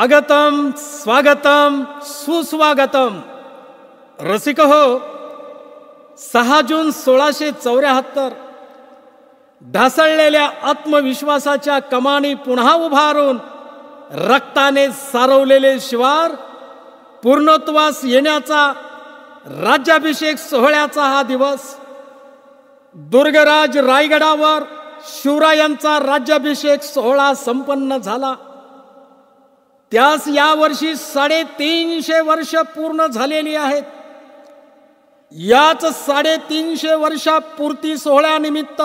आगतम स्वागतम सुस्वागतम। रसिक हो, 6 जून 1674 ढासळलेल्या आत्मविश्वासाच्या कमानी पुन्हा उभारून रक्ताने सारवलेले शिवार पूर्णत्वास येण्याचा राज्याभिषेक सोहळ्याचा हा दिवस। दुर्गराज रायगडावर शिवरायांचा राज्याभिषेक सोहळा संपन्न झाला। त्यास यावर्षी 350 वर्ष पूर्ण झालेली आहेत। याच 350 वर्षापूर्ती सोहळ्यानिमित्त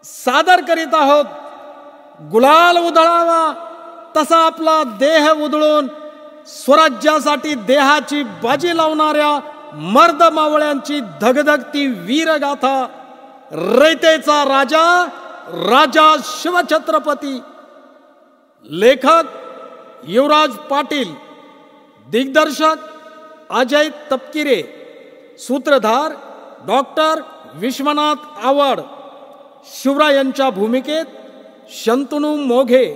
सादर करीत आहोत गुलाल उधळावा तसा आपला देह उधळून स्वराज्यासाठी देहाची बाजी लावणाऱ्या मर्द मावळ्यांची धगधगती वीरगाथा। रयतेचा राजा राजा शिवछत्रपती। लेखक युवराज पाटील, दिग्दर्शक अजय तपकिरे, सूत्रधार डॉक्टर विश्वनाथ आवड। शिवरायांच्या भूमिकेत शंतनू मोघे,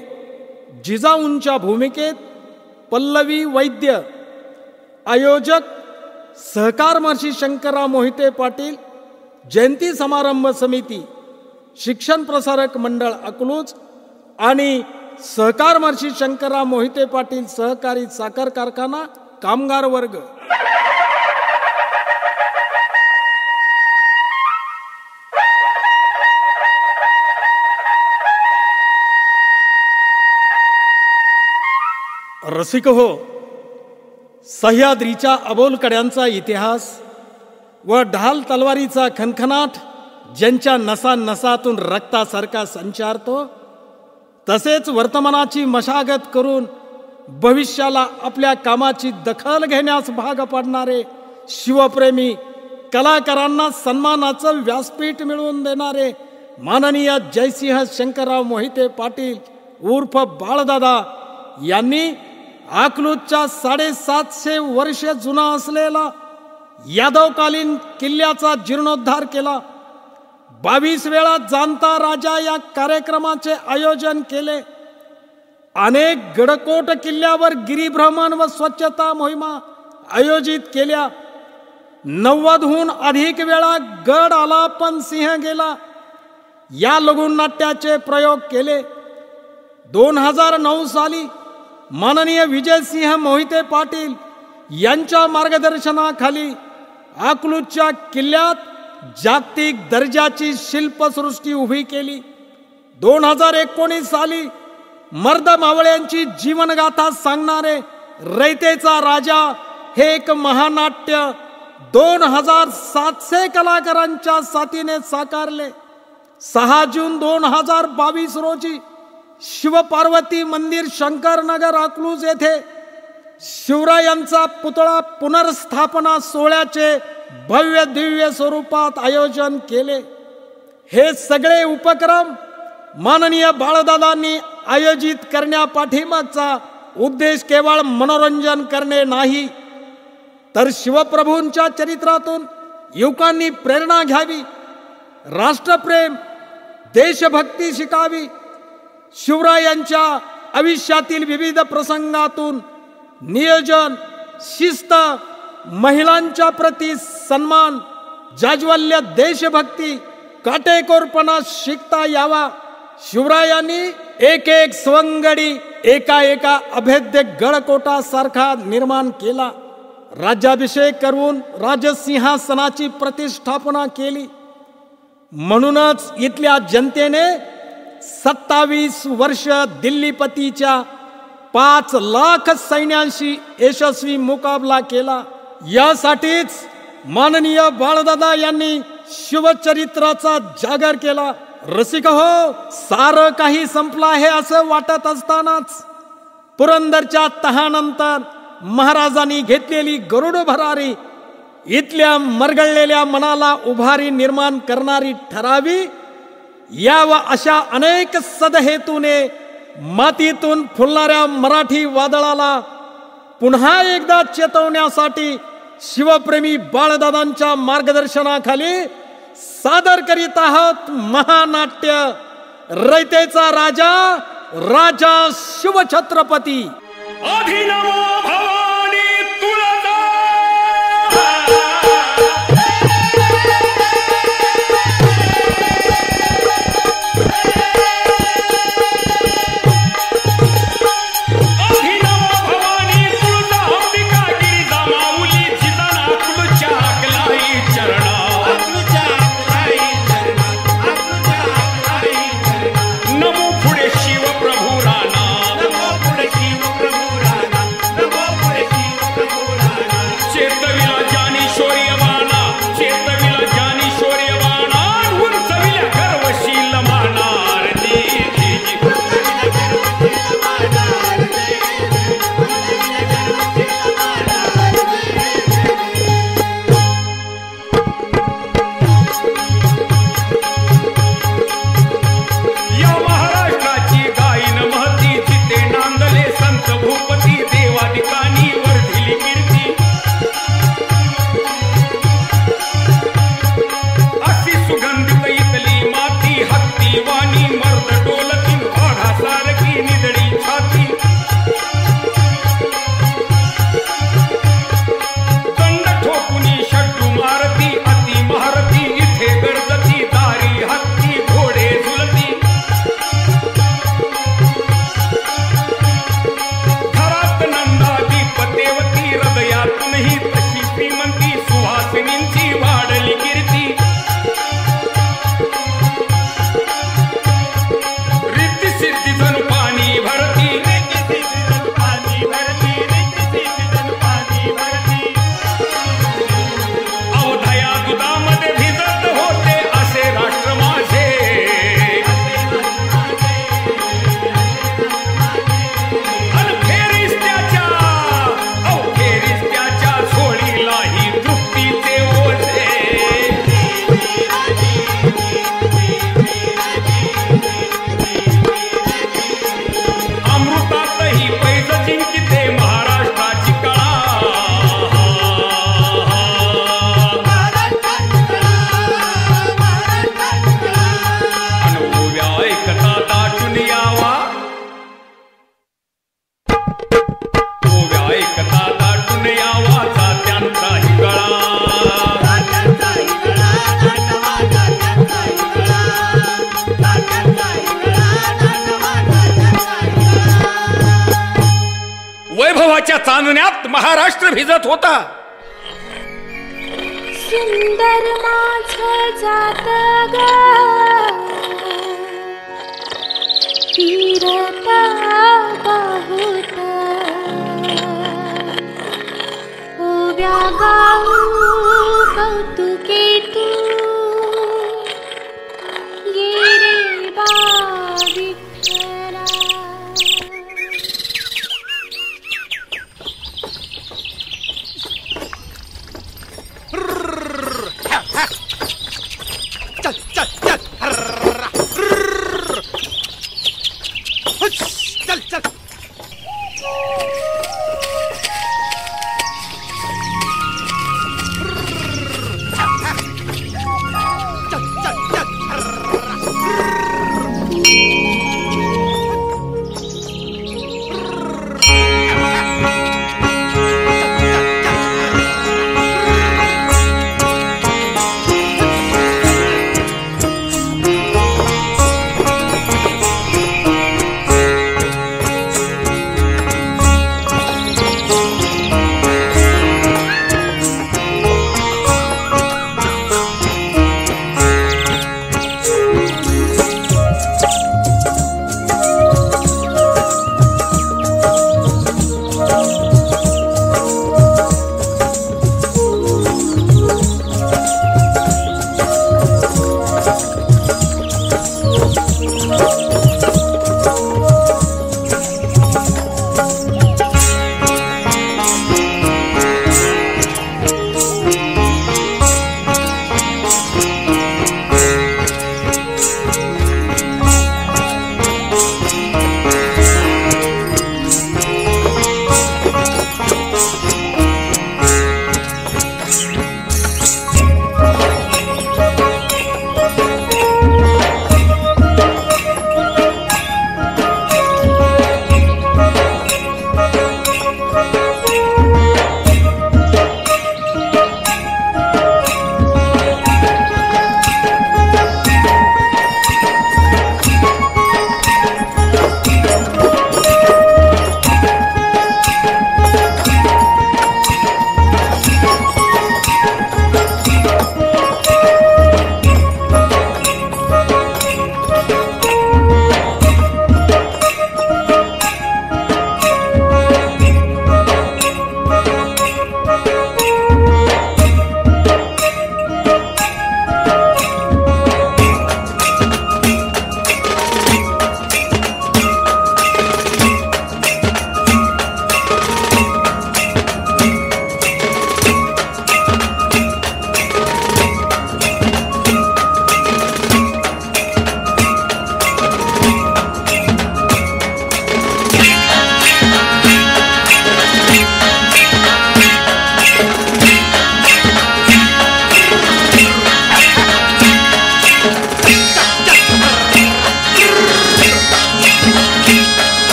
जिजाऊंच्या भूमिकेत पल्लवी वैद्य। आयोजक सहकार महर्षी शंकरराव मोहिते पाटील जयंती समारंभ समिती, शिक्षण प्रसारक मंडळ अकलूज आणि सहकार महर्षी शंकरराव मोहिते पाटील सहकारी साखर कारखाना कामगार वर्ग। रसिक हो, सह्याद्रीच्या अबोल कड्यांचा इतिहास व ढाल तलवारीचा खनखनाट ज्यांच्या नसा नसातून रक्तासारखा संचारतो, तसेच वर्तमानाची मशागत करून भविष्याला आपल्या कामाची दखल घेण्यास भाग पाडणारे शिवप्रेमी कलाकारांना सन्मानाचं व्यासपीठ मिळवून देणारे माननीय जयसिंह शंकरराव मोहिते पाटील उर्फ बाळदादा यांनी अकलूजच्या 750 वर्ष जुना असलेला यादवकालीन किल्ल्याचा जीर्णोद्धार केला। 22 वेळा जाणता राजा या कार्यक्रमाचे आयोजन केले। अनेक गडकोट किल्ल्यावर गिरिभ्रमण व स्वच्छता मोहिमा आयोजित केल्या। 90हून अधिक वेळा गड आला पण सिंह गेला या लघुनाट्याचे प्रयोग केले। 2009 साली माननीय विजयसिंह मोहिते पाटील यांच्या मार्गदर्शनाखाली अकलूजच्या किल्ल्यात जागतिक दर्जाची शिल्पसृष्टी उभी केली। 2019 साली मर्द मावळ्यांची जीवनगाथा सांगणारे रयतेचा राजा हे एक महानाट्य 2700 कलाकारांच्या साथीने साकारले। 6 जून 2022 रोजी शिवपार्वती मंदिर शंकरनगर अकलूज येथे शिवरायांचा पुतळा पुनर्स्थापना सोहळ्याचे भव्य दिव्य स्वरूपात आयोजन केले। हे सगळे उपक्रम माननीय बाळदादांनी आयोजित करण्यापाठीमागचा उद्देश केवळ मनोरंजन करणे नाही, तर शिवप्रभूंच्या चरित्रातून युवकांनी प्रेरणा घ्यावी, राष्ट्रप्रेम देशभक्ती शिकावी, शिवरायांच्या आयुष्यातील विविध प्रसंगातून नियोजन, शिस्त, महिलांच्या प्रती सन्मान, जाज्वल्य देशभक्ती, काटेकोरपणा शिकता यावा। शिवरायांनी एक एक स्वंगडी एका एका अभेद्य गडकोटा सारखा निर्माण केला। राज्याभिषेक करून राजसिंहासनाची प्रतिष्ठापना केली। म्हणूनच इथल्या जनतेने 27 वर्ष दिल्लीपतीच्या 5 लाख सैन्यांशी यशस्वी मुकाबला केला। यासाठीच माननीय बाळदादा यांनी शिवचरित्राचा जागर केला। रसिक हो, सारं काही संपलं आहे असं वाटत असतानाच पुरंदरच्या तहानंतर महाराजांनी घेतलेली गरुड भरारी इथल्या मरगळलेल्या मनाला उभारी निर्माण करणारी ठरावी। या व अशा अनेक सदहेतूने मातीतून फुलणाऱ्या मराठी वादळाला पुन्हा एकदा चेतवण्यासाठी शिवप्रेमी बाळदादांच्या मार्गदर्शनाखाली सादर करीत आहोत महानाट्य रयतेचा राजा राजा शिवछत्रपती। वैभवाच्या चांदण्यात महाराष्ट्र भिजत होता. सुंदर माझं जात ग फिरता बहुत ओव्या गाऊ कौतुके तू ये रे बा विठ्ठला. चल चल चल चल चल.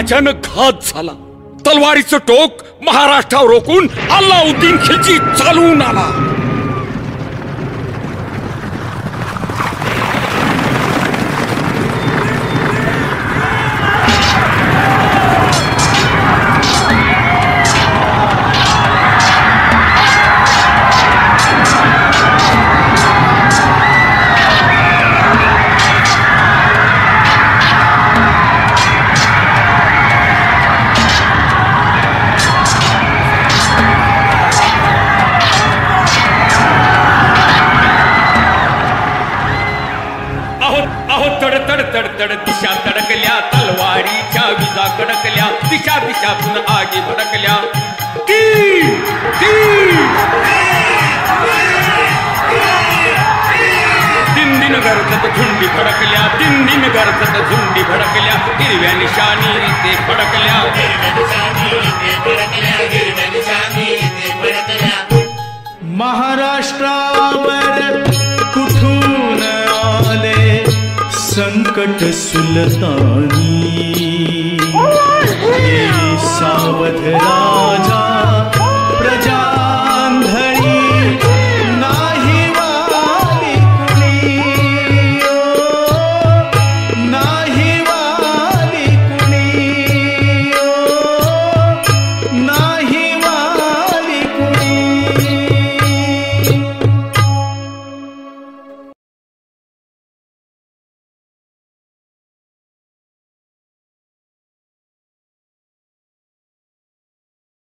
अचानक घात झाला. तलवारीचं टोक महाराष्ट्रावर रोखून अल्लाउद्दीन खिलजी चालवून आला. तडतड दिशा तडकल्या, तलवारीच्या विजा कडकल्या, दिशा दिशातून आगी भडकल्या. दिन दिन गरजत झुंडी भडकल्या, दिन दिन गरजत झुंडी भडकल्या, हिरव्या निशाणी ते फडकल्या. महाराष्ट्रावर कुठून आले संकट सुलतानी, सावध